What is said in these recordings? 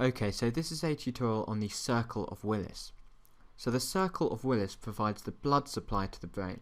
Okay, so this is a tutorial on the circle of Willis. So the circle of Willis provides the blood supply to the brain.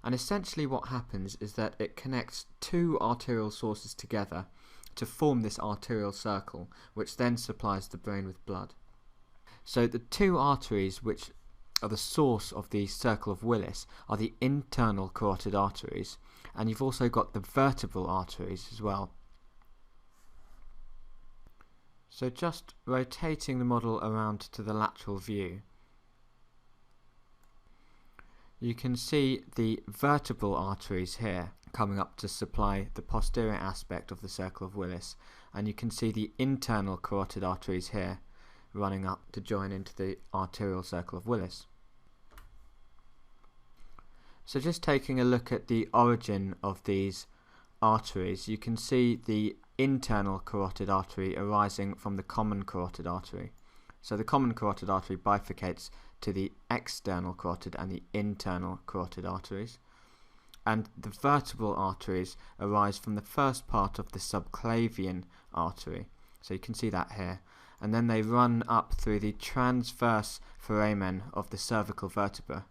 And essentially what happens is that it connects two arterial sources together to form this arterial circle, which then supplies the brain with blood. So the two arteries which are the source of the circle of Willis are the internal carotid arteries, and you've also got the vertebral arteries as well. So just rotating the model around to the lateral view, you can see the vertebral arteries here coming up to supply the posterior aspect of the circle of Willis, and you can see the internal carotid arteries here running up to join into the arterial circle of Willis. So just taking a look at the origin of these arteries, you can see the internal carotid artery arising from the common carotid artery. So the common carotid artery bifurcates to the external carotid and the internal carotid arteries, and the vertebral arteries arise from the first part of the subclavian artery, so you can see that here, and then they run up through the transverse foramen of the cervical vertebra.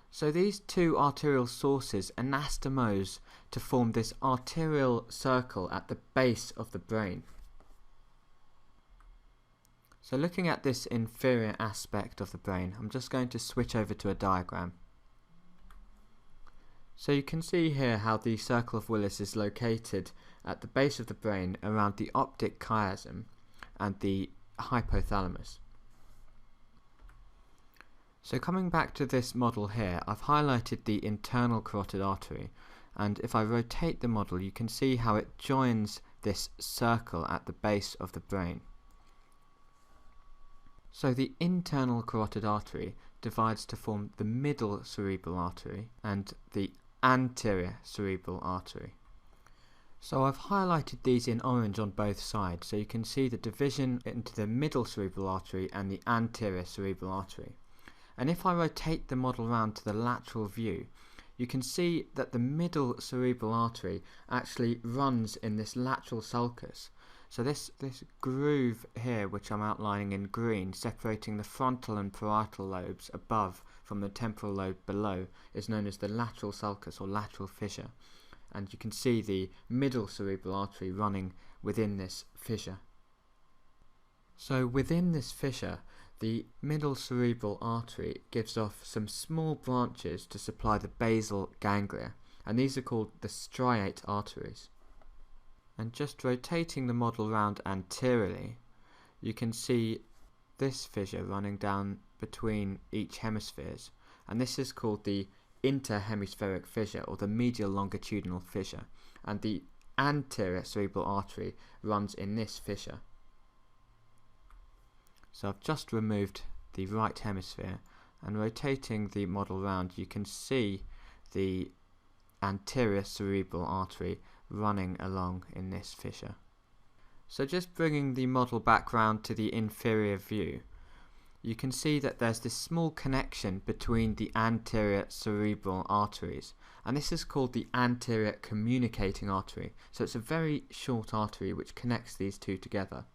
So these two arterial sources anastomose to form this arterial circle at the base of the brain. So looking at this inferior aspect of the brain, I'm just going to switch over to a diagram. So you can see here how the circle of Willis is located at the base of the brain around the optic chiasm and the hypothalamus. So coming back to this model here, I've highlighted the internal carotid artery, and if I rotate the model you can see how it joins this circle at the base of the brain. So the internal carotid artery divides to form the middle cerebral artery and the anterior cerebral artery. So I've highlighted these in orange on both sides, so you can see the division into the middle cerebral artery and the anterior cerebral artery. And if I rotate the model round to the lateral view, you can see that the middle cerebral artery actually runs in this lateral sulcus. So this groove here, which I'm outlining in green, separating the frontal and parietal lobes above from the temporal lobe below, is known as the lateral sulcus or lateral fissure. And you can see the middle cerebral artery running within this fissure. So within this fissure, the middle cerebral artery gives off some small branches to supply the basal ganglia, and these are called the striate arteries. And just rotating the model round anteriorly, you can see this fissure running down between each hemispheres, and this is called the interhemispheric fissure or the medial longitudinal fissure, and the anterior cerebral artery runs in this fissure. So I've just removed the right hemisphere, and rotating the model round you can see the anterior cerebral artery running along in this fissure. So just bringing the model back round to the inferior view, you can see that there's this small connection between the anterior cerebral arteries, and this is called the anterior communicating artery. So it's a very short artery which connects these two together.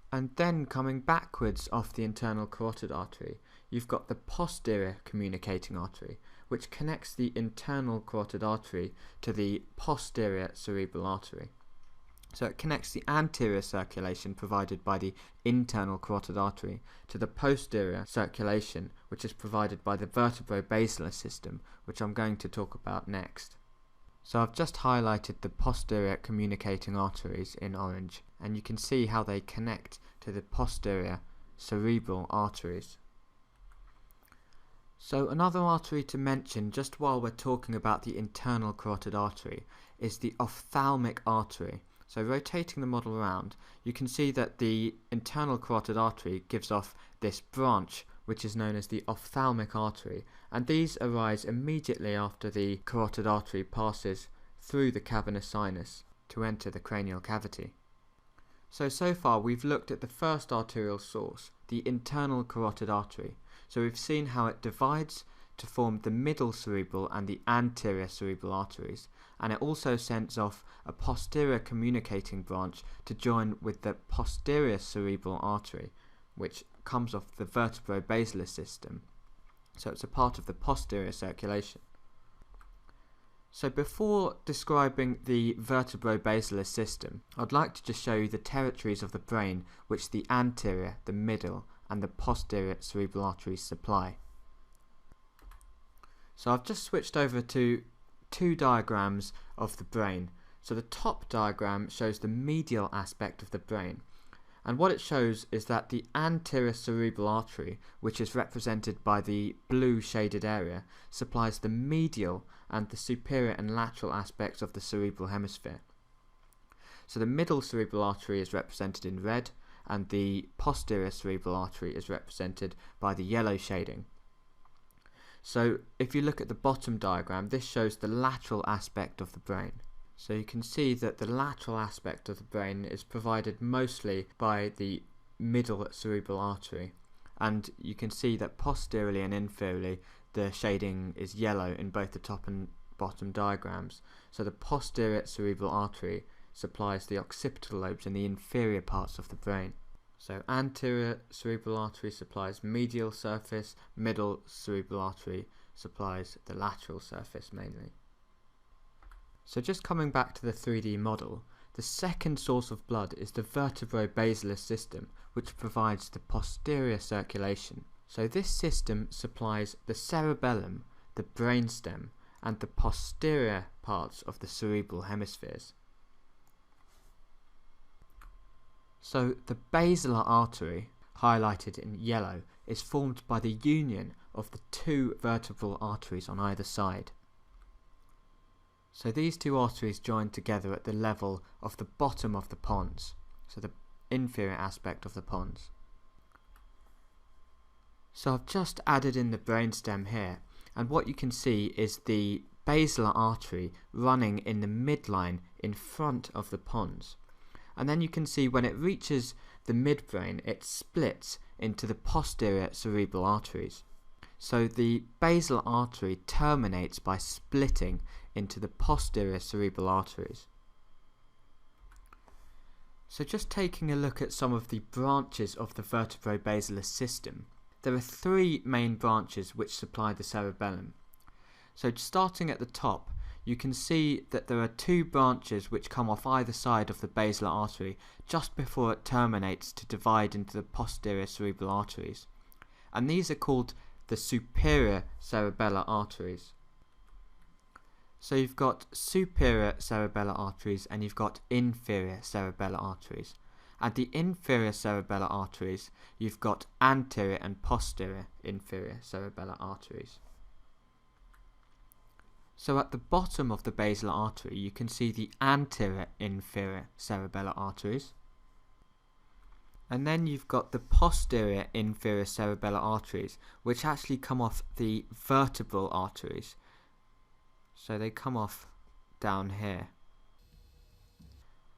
And then coming backwards off the internal carotid artery, you've got the posterior communicating artery, which connects the internal carotid artery to the posterior cerebral artery. So it connects the anterior circulation provided by the internal carotid artery to the posterior circulation, which is provided by the vertebrobasilar system, which I'm going to talk about next. So I've just highlighted the posterior communicating arteries in orange, and you can see how they connect to the posterior cerebral arteries. So another artery to mention just while we're talking about the internal carotid artery is the ophthalmic artery. So rotating the model around, you can see that the internal carotid artery gives off this branch which is known as the ophthalmic artery, and these arise immediately after the carotid artery passes through the cavernous sinus to enter the cranial cavity. So far we've looked at the first arterial source, the internal carotid artery. So we've seen how it divides to form the middle cerebral and the anterior cerebral arteries, and it also sends off a posterior communicating branch to join with the posterior cerebral artery, which comes off the vertebrobasilar system. So it's a part of the posterior circulation. So before describing the vertebrobasilar system, I'd like to just show you the territories of the brain which the anterior, the middle, and the posterior cerebral arteries supply. So I've just switched over to two diagrams of the brain. So the top diagram shows the medial aspect of the brain, and what it shows is that the anterior cerebral artery, which is represented by the blue shaded area, supplies the medial and the superior and lateral aspects of the cerebral hemisphere. So the middle cerebral artery is represented in red, and the posterior cerebral artery is represented by the yellow shading. So if you look at the bottom diagram, this shows the lateral aspect of the brain. So you can see that the lateral aspect of the brain is provided mostly by the middle cerebral artery, and you can see that posteriorly and inferiorly the shading is yellow in both the top and bottom diagrams. So the posterior cerebral artery supplies the occipital lobes in the inferior parts of the brain. So anterior cerebral artery supplies medial surface, middle cerebral artery supplies the lateral surface mainly. So just coming back to the 3D model, the second source of blood is the vertebrobasilar system, which provides the posterior circulation. So this system supplies the cerebellum, the brainstem, and the posterior parts of the cerebral hemispheres. So the basilar artery, highlighted in yellow, is formed by the union of the two vertebral arteries on either side. So these two arteries join together at the level of the bottom of the pons, so the inferior aspect of the pons. So I've just added in the brainstem here, and what you can see is the basilar artery running in the midline in front of the pons. And then you can see when it reaches the midbrain, it splits into the posterior cerebral arteries. So the basilar artery terminates by splitting into the posterior cerebral arteries. So just taking a look at some of the branches of the vertebrobasilar system, there are three main branches which supply the cerebellum. So starting at the top, you can see that there are two branches which come off either side of the basilar artery just before it terminates to divide into the posterior cerebral arteries. And these are called the superior cerebellar arteries. So you've got superior cerebellar arteries and you've got inferior cerebellar arteries. At the inferior cerebellar arteries, you've got anterior and posterior inferior cerebellar arteries. So at the bottom of the basilar artery, you can see the anterior inferior cerebellar arteries. And then you've got the posterior inferior cerebellar arteries, which actually come off the vertebral arteries. So they come off down here.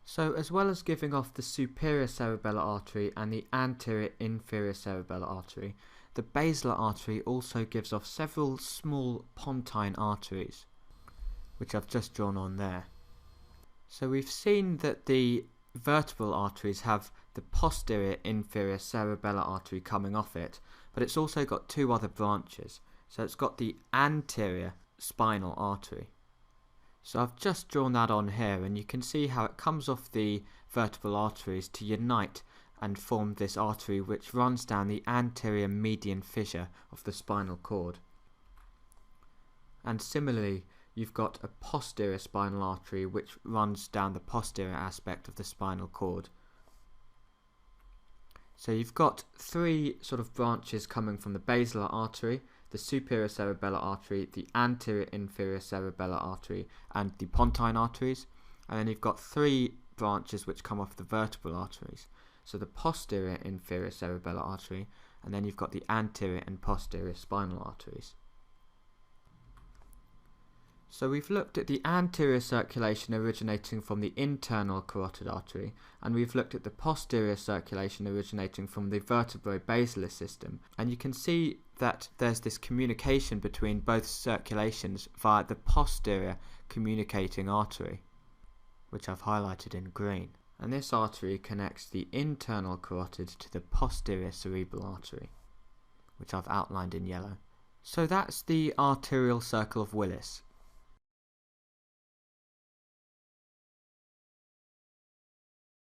So as well as giving off the superior cerebellar artery and the anterior inferior cerebellar artery, the basilar artery also gives off several small pontine arteries, which I've just drawn on there. So we've seen that the vertebral arteries have the posterior inferior cerebellar artery coming off it, but it's also got two other branches. So it's got the anterior spinal artery. So I've just drawn that on here, and you can see how it comes off the vertebral arteries to unite and form this artery which runs down the anterior median fissure of the spinal cord. And similarly, you've got a posterior spinal artery which runs down the posterior aspect of the spinal cord. So you've got three sort of branches coming from the basilar artery, the superior cerebellar artery, the anterior inferior cerebellar artery, and the pontine arteries. And then you've got three branches which come off the vertebral arteries. So the posterior inferior cerebellar artery, and then you've got the anterior and posterior spinal arteries. So we've looked at the anterior circulation originating from the internal carotid artery, and we've looked at the posterior circulation originating from the vertebrobasilar system, and you can see that there's this communication between both circulations via the posterior communicating artery, which I've highlighted in green. And this artery connects the internal carotid to the posterior cerebral artery, which I've outlined in yellow. So that's the arterial circle of Willis.